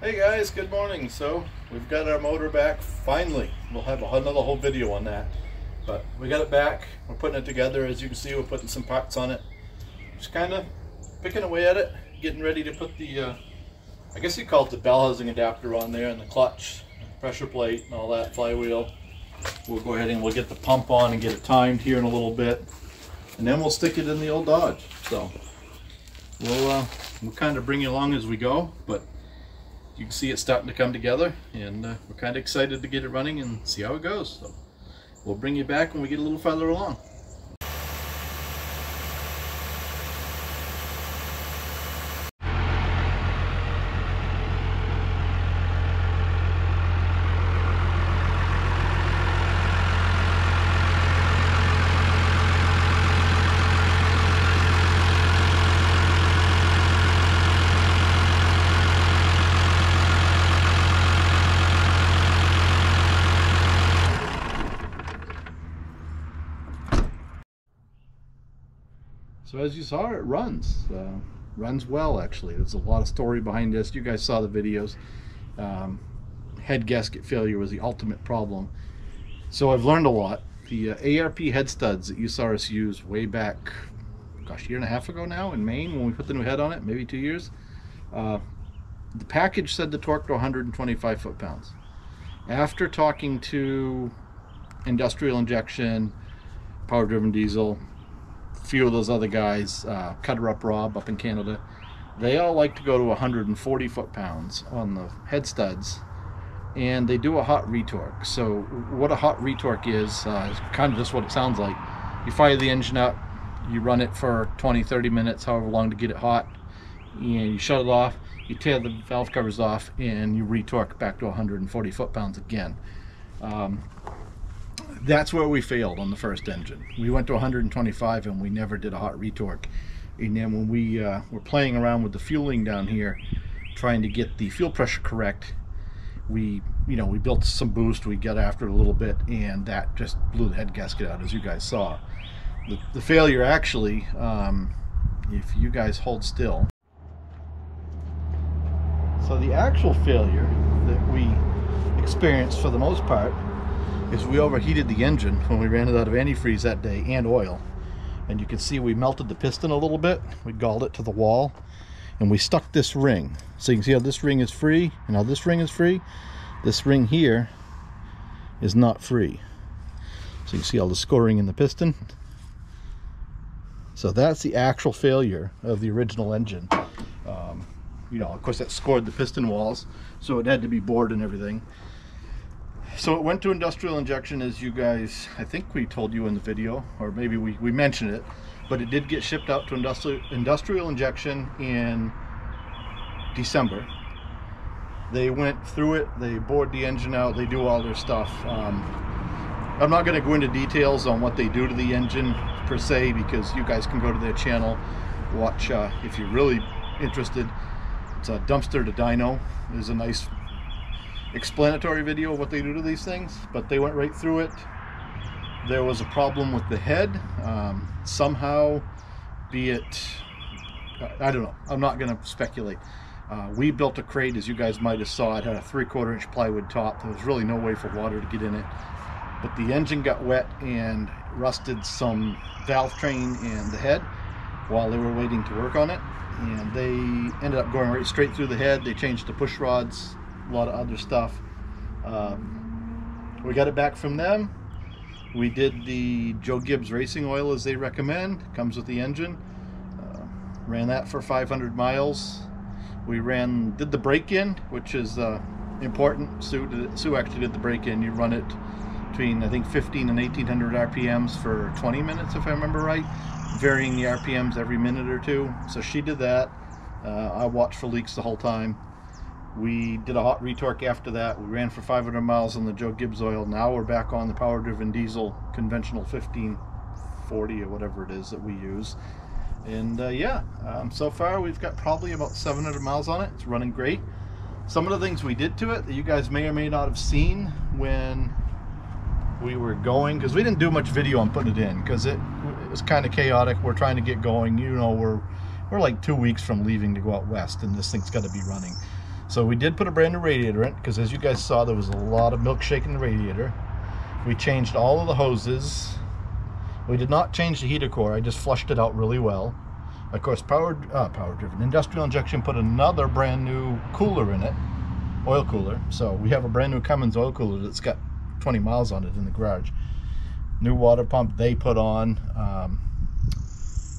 Hey guys, good morning. So we've got our motor back finally. We'll have another whole video on that, but we got it back. We're putting it together. As you can see, we're putting some parts on it, just kind of picking away at it, getting ready to put the I guess you call it the bell housing adapter on there, and the clutch, pressure plate, and all that, flywheel. We'll go ahead and we'll get the pump on and get it timed here in a little bit, and then we'll stick it in the old Dodge. So we'll kind of bring you along as we go, but you can see it's starting to come together, and we're kind of excited to get it running and see how it goes. So we'll bring you back when we get a little farther along. So as you saw, it runs well actually. There's a lot of story behind this. You guys saw the videos. Head gasket failure was the ultimate problem. So I've learned a lot. The ARP head studs that you saw us use way back, gosh, a year and a half ago now in Maine when we put the new head on it, maybe 2 years. The package said the torque to 125 foot-pounds. After talking to industrial injection, power-driven diesel, few of those other guys, Cutter Up Rob up in Canada, they all like to go to 140 foot-pounds on the head studs, and they do a hot retorque. So what a hot retorque is kind of just what it sounds like. You fire the engine up, you run it for 20-30 minutes, however long to get it hot, and you shut it off, you tear the valve covers off, and you retorque back to 140 foot-pounds again. That's where we failed on the first engine. We went to 125 and we never did a hot retorque. And then when we were playing around with the fueling down here, trying to get the fuel pressure correct, we built some boost, we got after it a little bit, and that just blew the head gasket out, as you guys saw. The failure actually, if you guys hold still. So the actual failure that we experienced for the most part is we overheated the engine when we ran it out of antifreeze that day and oil, and you can see we melted the piston a little bit. We galled it to the wall, and we stuck this ring. So you can see how this ring is free and how this ring is free. This ring here is not free, so you can see all the scoring in the piston. So that's the actual failure of the original engine. Of course that scored the piston walls, so it had to be bored and everything. So it went to industrial injection, as you guys, I think we told you in the video, or maybe we mentioned it, but it did get shipped out to industrial injection in December. They went through it, they bored the engine out, they do all their stuff. I'm not going to go into details on what they do to the engine per se, because you guys can go to their channel, watch if you're really interested. It's a Dumpster to Dyno. There's a nice explanatory video of what they do to these things, but they went right through it. There was a problem with the head, somehow, be it, I don't know, I'm not going to speculate. We built a crate, as you guys might have saw. It had a 3/4 inch plywood top. There was really no way for water to get in it, but the engine got wet and rusted some valve train and the head while they were waiting to work on it, and they ended up going right straight through the head. They changed the push rods, a lot of other stuff. We got it back from them. We did the Joe Gibbs racing oil as they recommend, comes with the engine. Ran that for 500 miles. We did the break-in, which is important. Sue actually did the break-in. You run it between, I think, 15 and 1800 RPMs for 20 minutes, if I remember right, varying the RPMs every minute or two. So she did that. I watched for leaks the whole time. We did a hot retorque after that. We ran for 500 miles on the Joe Gibbs oil. Now we're back on the power-driven diesel, conventional 1540 or whatever it is that we use. And so far we've got probably about 700 miles on it. It's running great. Some of the things we did to it that you guys may or may not have seen when we were going, because we didn't do much video on putting it in because it was kind of chaotic. We're trying to get going. We're like 2 weeks from leaving to go out west, and this thing's got to be running. So we did put a brand new radiator in, because as you guys saw, there was a lot of milkshake in the radiator. We changed all of the hoses. We did not change the heater core. I just flushed it out really well. Of course, power driven. Industrial Injection put another brand new cooler in it, oil cooler. So we have a brand new Cummins oil cooler that's got 20 miles on it in the garage. New water pump they put on.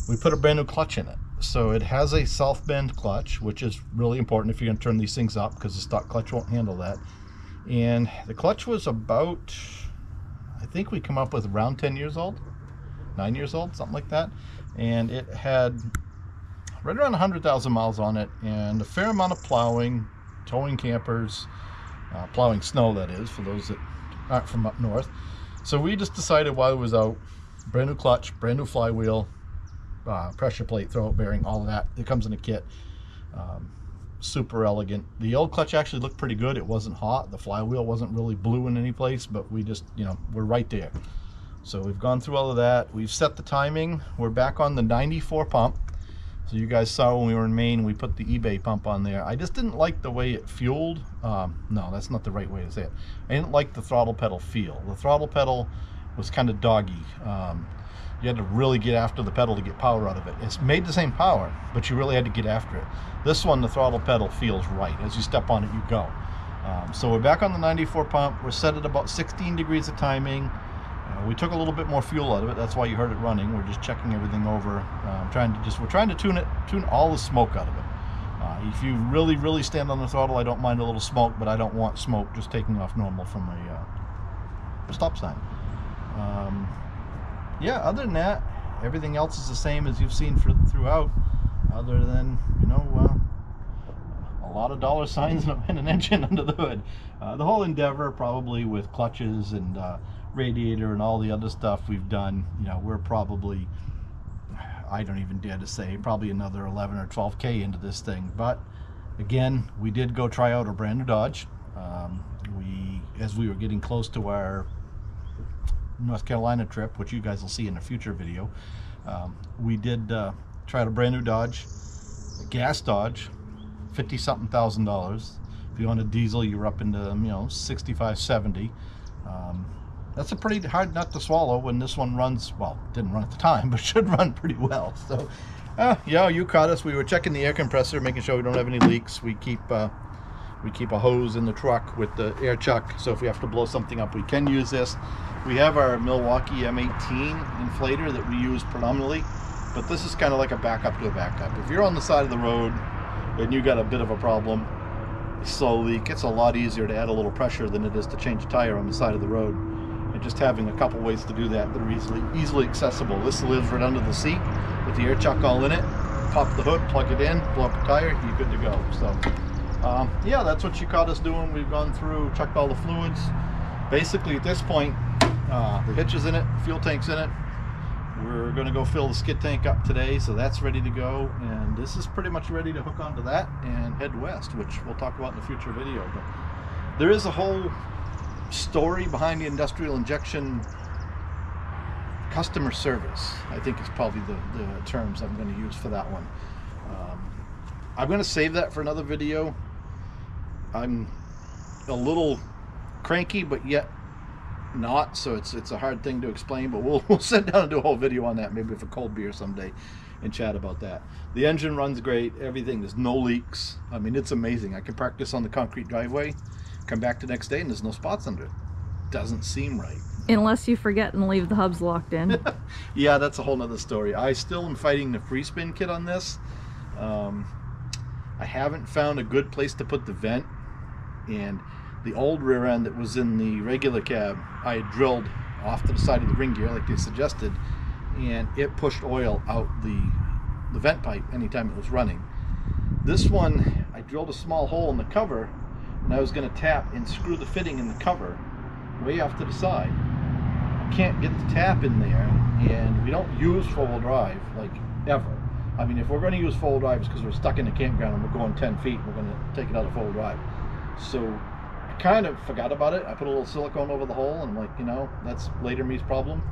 We put a brand new clutch in it. So it has a self-bend clutch, which is really important if you're going to turn these things up, because the stock clutch won't handle that. And the clutch was about, I think we come up with around 10 years old, 9 years old, something like that. And it had right around 100,000 miles on it, and a fair amount of plowing, towing campers, plowing snow, that is, for those that aren't from up north. So we just decided while it was out, brand new clutch, brand new flywheel, pressure plate, throw-out bearing, all of that. It comes in a kit. Super elegant. The old clutch actually looked pretty good. It wasn't hot. The flywheel wasn't really blue in any place, but we just, you know, we're right there. So we've gone through all of that. We've set the timing. We're back on the 94 pump. So you guys saw when we were in Maine, we put the eBay pump on there. I just didn't like the way it fueled. No, that's not the right way to say it. I didn't like the throttle pedal feel. The throttle pedal was kind of doggy. You had to really get after the pedal to get power out of it. It's made the same power, but you really had to get after it. This one, the throttle pedal feels right. As you step on it, you go. So we're back on the 94 pump. We're set at about 16 degrees of timing. We took a little bit more fuel out of it. That's why you heard it running. We're just checking everything over. We're trying to tune all the smoke out of it. If you really stand on the throttle, I don't mind a little smoke, but I don't want smoke just taking off normal from a stop sign. Yeah, other than that, everything else is the same as you've seen throughout, other than, you know, a lot of dollar signs and an engine under the hood. The whole endeavor, probably with clutches and radiator and all the other stuff we've done, you know, we're probably, I don't even dare to say, probably another 11 or 12K into this thing. But again, we did go try out a brand new Dodge. As we were getting close to our North Carolina trip, which you guys will see in a future video, we did try out a brand new Dodge, a gas Dodge, $50-something thousand. If you want a diesel, you're up into, you know, 65, 70. That's a pretty hard nut to swallow when this one runs, well, didn't run at the time, but should run pretty well. So yeah, you caught us. We were checking the air compressor, making sure we don't have any leaks. We keep a hose in the truck with the air chuck, so if we have to blow something up, we can use this. We have our Milwaukee M18 inflator that we use predominantly, but this is kind of like a backup to a backup. If you're on the side of the road and you got a bit of a problem, a slow leak, it's a lot easier to add a little pressure than it is to change a tire on the side of the road. And just having a couple ways to do that that are easily accessible. This lives right under the seat with the air chuck all in it. Pop the hood, plug it in, blow up a tire, you're good to go. So yeah, that's what you caught us doing. We've gone through, checked all the fluids. Basically at this point, the hitch is in it, fuel tank's in it. We're going to go fill the skid tank up today, so that's ready to go, and this is pretty much ready to hook onto that and head west, which we'll talk about in a future video. But there is a whole story behind the Industrial Injection customer service, I think is probably the terms I'm going to use for that one. I'm going to save that for another video. I'm a little cranky, but yet not, so it's a hard thing to explain, but we'll sit down and do a whole video on that, maybe with a cold beer someday, and chat about that. The engine runs great, everything, there's no leaks. I mean, it's amazing. I can park this on the concrete driveway, come back the next day, and there's no spots under it. Doesn't seem right. Unless you forget and leave the hubs locked in. Yeah, that's a whole nother story. I still am fighting the free spin kit on this. I haven't found a good place to put the vent, and the old rear end that was in the regular cab, I had drilled off to the side of the ring gear like they suggested, and it pushed oil out the vent pipe anytime it was running. This one, I drilled a small hole in the cover, and I was going to tap and screw the fitting in the cover way off to the side. I can't get the tap in there, and we don't use four-wheel drive, like, ever. I mean, if we're going to use four-wheel drive, it's because we're stuck in the campground and we're going 10 feet, we're going to take it out of four-wheel drive. So I kind of forgot about it. I put a little silicone over the hole, and I'm like, you know, that's later me's problem.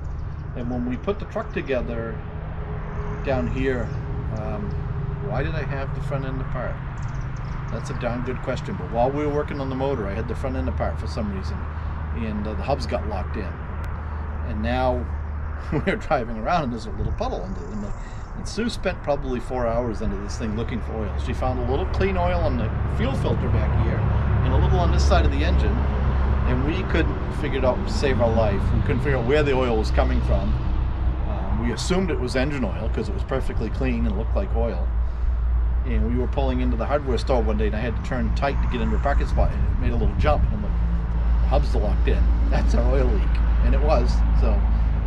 And when we put the truck together down here, why did I have the front end apart? That's a darn good question. But while we were working on the motor, I had the front end apart for some reason, and the hubs got locked in. And now we're driving around, and there's a little puddle under it. And Sue spent probably 4 hours under this thing looking for oil. She found a little clean oil on the fuel filter back here, and a little on this side of the engine. And we couldn't figure it out to save our life. We couldn't figure out where the oil was coming from. We assumed it was engine oil because it was perfectly clean and looked like oil. And we were pulling into the hardware store one day, and I had to turn tight to get into a parking spot, and it made a little jump, and I'm like, the hubs are locked in. That's our oil leak. And it was. So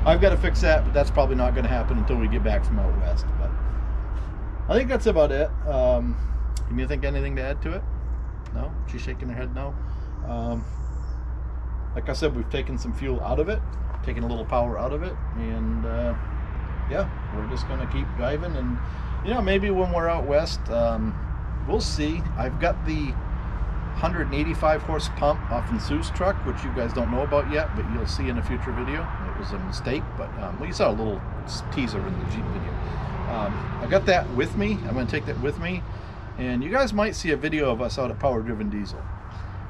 I've got to fix that, but that's probably not going to happen until we get back from out west. But I think that's about it. Can you think anything to add to it? No? She's shaking her head no. Like I said, we've taken some fuel out of it, taken a little power out of it, and yeah, we're just going to keep driving. And maybe when we're out west, we'll see. I've got the 185 horse pump off in Sue's truck, which you guys don't know about yet, but you'll see in a future video. It was a mistake, but well, you saw a little teaser in the Jeep video. I got that with me. I'm going to take that with me, and you guys might see a video of us out at Power Driven Diesel.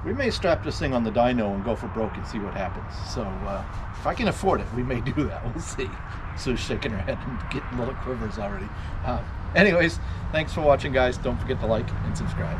We may strap this thing on the dyno and go for broke and see what happens. So if I can afford it, we may do that. We'll see. Sue's shaking her head and getting little quivers already. Anyways, thanks for watching, guys. Don't forget to like and subscribe.